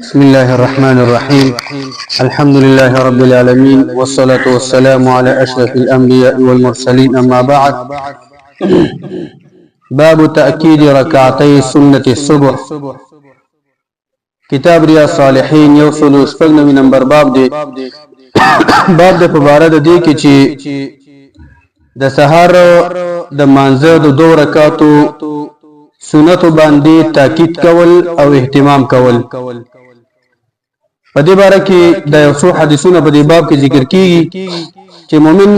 بسم الله الرحمن الرحيم. الحمد لله رب العالمين والصلاة والسلام على أشرف الأنبياء والمرسلين، أما بعد. باب تأكيد ركعتي سنة الصبح. كتاب رياض الصالحين يوصل شپږ نوي نمبر باب دی. باب د په باره د دې کې چې د سحر د مانځه د 2 رکعاتو سنتو باندې تاکید کول او اهتمام کول. په دې باره کې د یو څو حدیثونو په دې باب کې ذکر کیږي چې مؤمن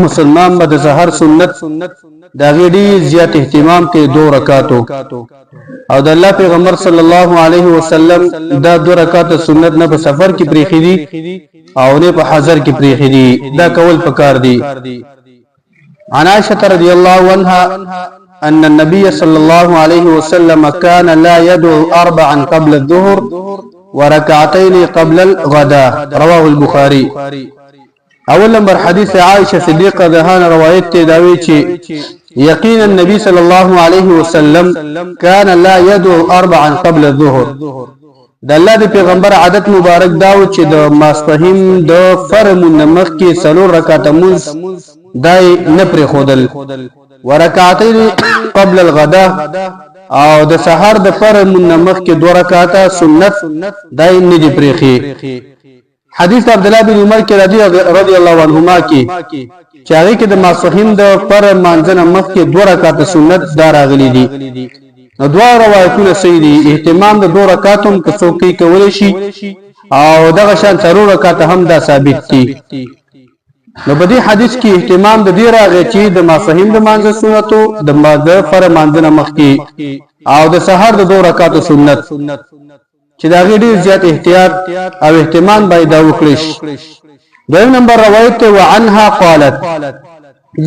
مسلمان به د سحر سنت دا غړي زیات اهتمام کوي 2 رکعاتو، او د الله پیغمبر صلی الله علیه وسلم دا 2 رکعات سنت نه په سفر کې پریخي دي او نه په حضر کې پریخي دي، دا کول پکار دي. عن عائشة رضي الله عنها أن النبي صلى الله عليه وسلم كان لا يدعو 4 قبل الظهر وركعتين قبل الغداء، رواه البخاري. اول نمبر حدیث عائشة صدیقہ دهان روایت ته داوی چې یقینا النبي صلى الله عليه وسلم كان لا يدعو 4 قبل الظهر. د الله د پیغمبر عادت مبارک داو چې د ماسپهین د فرمون مخ کې 3 رکعات مونږ دای نه پرې خودل، ورکعتین قبل الغداء او د سحر د فرمون مخ کې 2 رکعات سنت دای نه دی پرېخي. حدیث عبد الله بن عمر کې رضی الله عنهما کې چې هغه کې د ماسپهین د فرم مانځنه مخ کې 2 رکعات سنت دار غلي دي. نو 2 روایتونه صحیح دي. اهتمام د 2 رکعاتم که څوک کوي شي او دغه شان 3 رکعات هم دا ثابت دي. نو په دې حدیث کې اهتمام د دې راغی چې د ماسپهین د مانځه سنتو د ماده فرم مانځنه مخ کې او د سحر د 2 رکعات سنت چې دا غړي زیات احتیاط او اهتمام باید وکړي. دویم نمبر روایت ته وعنها قالت،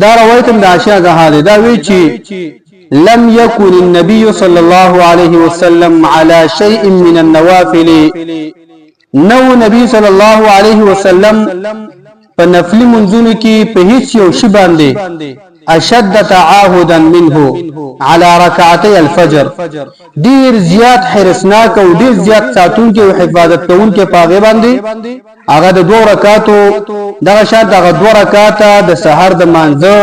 دا روایت د عائشہ زهاده دا وی چې لم يكن النبي صلى الله عليه وسلم على شيء من النوافل، نو نبی صلی الله علیه وسلم په نفلی منځونو کې په هیڅ یو شی باندې اشد تعاهدا منه على ركعتي الفجر، ډیر زیات حرسناک او ډیر زیات ساتون کې او حفاظت کوون کې پاغه باندې هغه د 2 رکعاتو دغه شاد دغه 2 رکعات د سحر د مانځه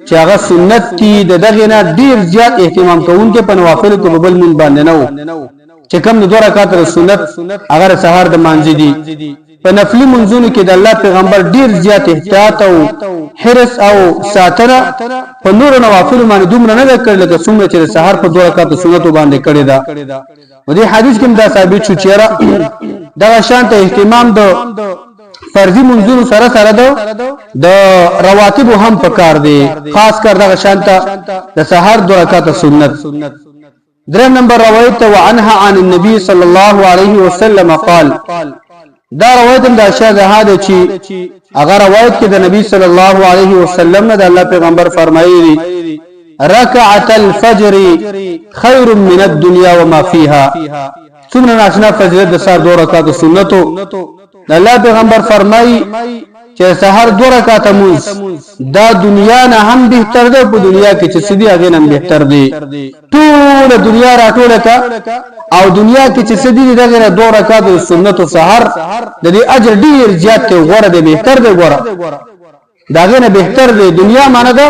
چې هغه سنت دي دغه نه ډیر زیات اهتمام کوون کې په نوافل کې بل من باندې نو چې کوم 2 رکعات سنت هغه سحر د مانځه دي. په نفلی منځونو کې د الله پیغمبر ډیر زیات احتیاط او حرس او ساتنه په نور نوافل باندې دومره نه کړل لکه څومره چې سحر په 2 رکعات سنتو باندې کړی دا. و دې حدیث کې دا ثابت شو چې دا شانت اهتمام د فرضي منځونو سره د رواتب هم پکار دي، خاص کر دا شانت د سحر 2 رکعات سنت. دریم نمبر روایت وعنها عن النبي صلى الله عليه وسلم قال، دا روایت د عائشہ زهاده چې هغه روایت کې د نبی صلی الله علیه وسلم نه د الله پیغمبر فرمایي رکعت الفجر خیر من الدنيا وما فيها. څومره ناشنا فجر د سار 2 رکعات سنتو د الله پیغمبر فرمایي چې سحر 2 رکعات مونږ دا دنیا نه هم بهتر ده، په دنیا کې چې سدي هغه نه بهتر دي. ټول دنیا راټوله کا او دنیا کې چې سدي دغه 2 رکعات سنت او سحر د دې اجر ډیر زیات ته غوړه دی، بهتر دی غوړه داغه نه بهتر دی. دنیا معنی دا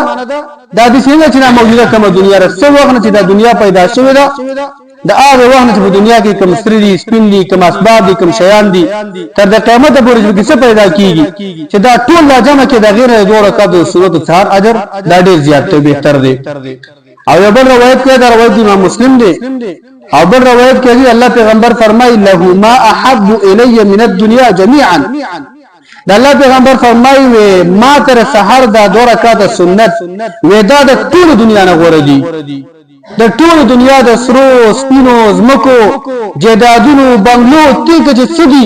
د دې څنګه چې موجوده کومه دنیا رسو وخت چې دا دنیا پیدا شوه دا د هغه وخت چې په دنیا کې کوم ستري سپین دي، کوم اسباب دي، کوم شیان دي، تر د قیامت پورې چې څه پیدا کیږي چې دا ټول لازمه کې د غیر 2 رکعات سنت او سحر اجر دا ډیر زیات ته بهتر دی. او یو بل روایت کې دا روایت امام مسلم دی او بل روایت کې الله پیغمبر فرمایي له ما احب الی من الدنيا جميعا، د الله پیغمبر فرمایي ما تر سحر دا 2 رکعات سنت ودا د ټول دنیا نه غوړه دي، د ټول دنیا د سرو سپینو زمکو جیدادونو بنگلو تیګه چې سدي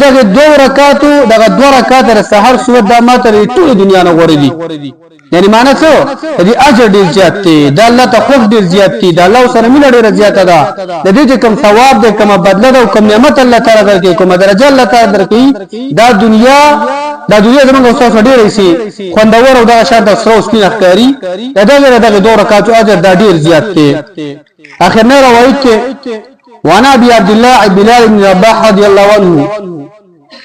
دغه 2 رکعاتو دغه 2 رکعات سحر سنت د ما تر ټول دنیا نه غوړه دي. یعنی معنی څه دې اجر ډیر زیات دی، د الله تخوف ډیر زیات دی، د الله سره مینه ډیر زیات ده، د دې کوم ثواب دې کوم بدله ده او کوم نعمت الله تعالی درکې کوم درجه الله تعالی درکې دا دنیا زموږ استاد ډیر شي خوندور او دا شاده سرو سپین اختیاري دغه 2 رکعات اجر دا ډیر زیات دی. اخر نه روایت کې وانا ابي عبد الله بلال بن رباح رضي الله عنه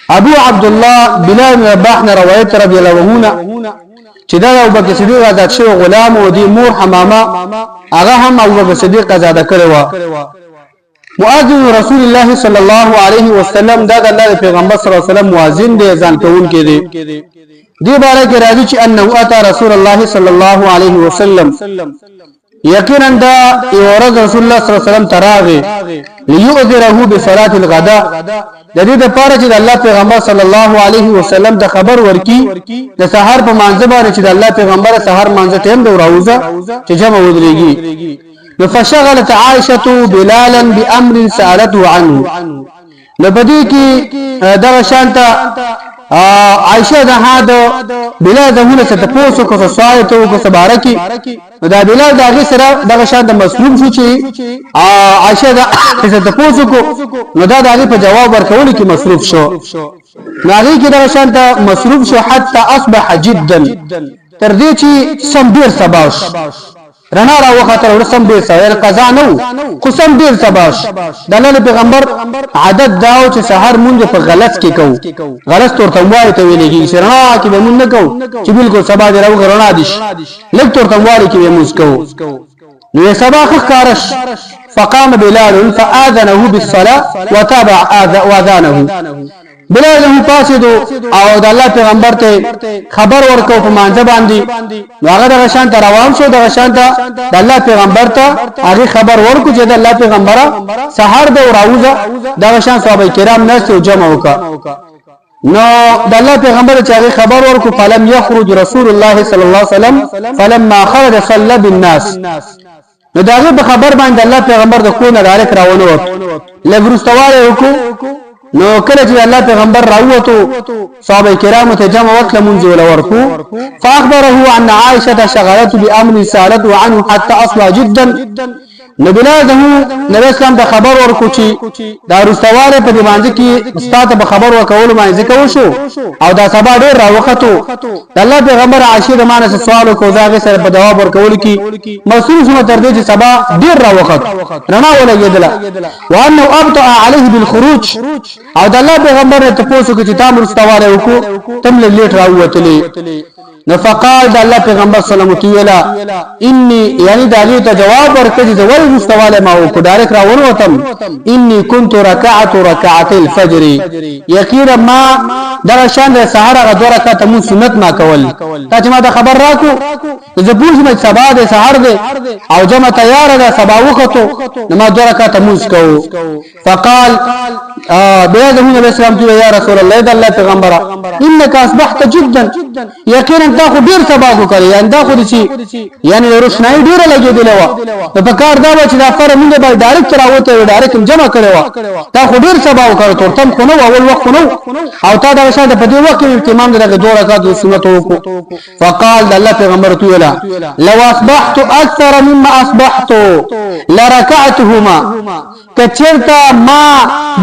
ابو عبد الله بلال بن رباح نے روایت رضی الله عنه چې دا ابو بکر صدیق آزاد شو غلام او دی مور حمامه هغه هم ابو بکر صدیق آزاد کړو. مؤذن رسول الله صلی الله علیه وسلم دا د الله پیغمبر صلی الله علیه وسلم مؤذن دی ځان کوون کې دی. دی باره کې راځي چې انه اتى رسول الله صلی الله علیه وسلم یقینا دا ورځ رسول الله صلی الله علیه وسلم تراغه ليؤذره بصلاه الغداء د دې لپاره چې الله پیغمبر صلی الله علیه وسلم د خبر ورکی د سحر په مانځ باندې چې الله پیغمبر سحر مانځ ټیم د راوځه چې جمع ودرېږي. فشغلت عائشه بلالا بامر سالته عنه لبدی کی دا شانتا عائشه ده هدا بلال دونه څه تاسو کو سوال ته کو سبارکی دا بلال دغه سره دغه شان د مسلوم شو چې عائشه ده څه تاسو کو نو دا دغه په جواب ورکول کې مصروف شو ناغي کې دغه شان ته مصروف شو حتی اصبح جدا تر دې چې سم ډیر سباش رنا را وخت ورسم ډیر سوال قضا نو قسم ډیر سباش د الله پیغمبر عادت داو چې سحر مونږ په غلط کې کو غلط تور تموال ته ویلېږي شرنا کې به مونږ نه کو چې بالکل سبا دی راو غرنا دي لک تور تموال کې به مونږ کو نو سبا خارش فقام بلال فآذنه بالصلاة وتابع آذانه بلال له پاسدو او د الله پیغمبر ته خبر ورکو په مانځ باندې هغه د شان ته روان شو د شان ته د الله پیغمبر ته هغه خبر ورکو چې د الله پیغمبر سحر د راوځه د شان صحابه کرام نه جمع وکا نو د الله پیغمبر چې هغه خبر ورکو فلم يخرج رسول الله صلی الله علیه وسلم فلما خرج صلى بالناس نو داغه په خبر باندې الله پیغمبر د کو نه دارک راونه وته لګرستواله وکړو نو کله چې الله پیغمبر راووتو صحابه کرامو ته جمع وکړه مونږ ورکو فاخبره ان عائشه شغلته بامر سالته عنه حتى اصبح جدا نبی نبی اسلام ته خبر ورکو چې دا رستواله په دی باندې کې استاد په خبر ورکول باندې ذکر وشو او دا سبا ډیر راوخته د الله پیغمبر عائشه د مانه سوال کو ځاګه سره په جواب ورکول کې مسعود شو تر دې چې سبا ډیر راوخته رڼا ولګیدله وانه ابطا عليه بالخروج او د الله پیغمبر ته پوښتنه کوي چې تاسو رستواله وکړو تم لیټ راووتلې نفقال د الله پیغمبر صلی الله علیه وسلم انی یعنی دغه ته جواب ورکړي چې ول مستواله ما او دارک راون وتم انی كنت ركعت ركعت الفجر یقینا ما دا شان د سحر غ دوه رکعات مو سنت ما کول تا چې ما دا خبر راکو زه پوښتنه سبا د سحر ده او جمع تیار ده سبا وختو ما دوه رکعات مو کو فقال بیا د نبی اسلام ته یا رسول الله د الله پیغمبر انك اصبحت جدا یقینا دا خو ډیر سبا کو کوي یان دا خو دي یعنی روشنايي ډیر لګیدل و په کار دا چې دا فر موږ به ډایرکټ راوته ډایرکټ جمع کړو دا خو ډیر سبا وکړ تم خو نو اول وخت نو او تا دا شاده په دې وخت کې اهتمام دغه دوه رکعات سنت وکړو فقال الله پیغمبر تو ویلا لو اصبحت اكثر مما اصبحت لركعتهما کچرتا ما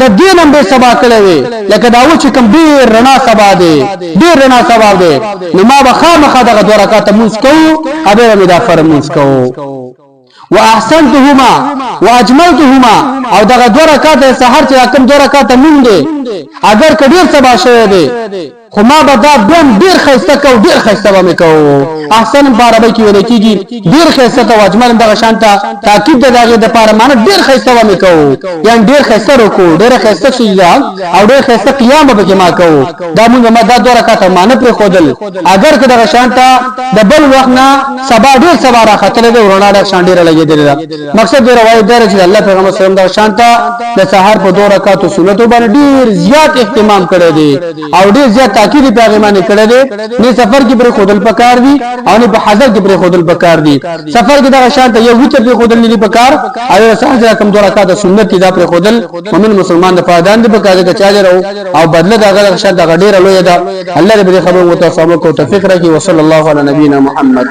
د دینم به سبا کړی لکه دا و چې کوم ډیر رڼا سبا دی ډیر رڼا سبا دی نو ما به خامخا دغه دوه رکعات مونږ کوو ابه مې دا فرض مونږ کوو واحسنتهما واجملتهما او دغه دوه رکعات سحر چې کوم دوه رکعات مونږ دي اگر کډیر سبا شوی دی خو ما به دا ډیر خسته کو ډیر خسته به کو احسن عربی کې ویل کېږي ډیر خسته او اجمل دغه شانته تاکید دغه د پاره معنی ډیر خسته به کو یعنی ډیر خسته رکو ډیر خسته سجدا او ډیر خسته قیام به کې ما کو دا موږ ما دا دوه رکعات معنی پر خودل اگر که دغه شانته د بل وخت نه سبا ډیر سبا را خطر دی ورونه د شان ډیر لګیدل مقصد دی روایت دی چې الله پیغمبر صلی الله علیه وسلم د شانته د سحر په دوه رکعات سنت باندې ډیر زیات اهتمام کړی دی او ډیر زیات تاکید پیغمبر کړی دی نه سفر کې پر خودل پکار دی او نه په حاضر کې پر خودل پکار دی سفر کې دا شانته یو وچ پر خودل نه پکار او سحر کوم دوه رکعات سنت دا پر خودل مومن مسلمان د پادان دی پکار دی چا جوړ او بدله دا شانته ډیر لوی دا الله دې خبر مو ته سمو کو توفیق راکړي وصلی الله علی نبینا محمد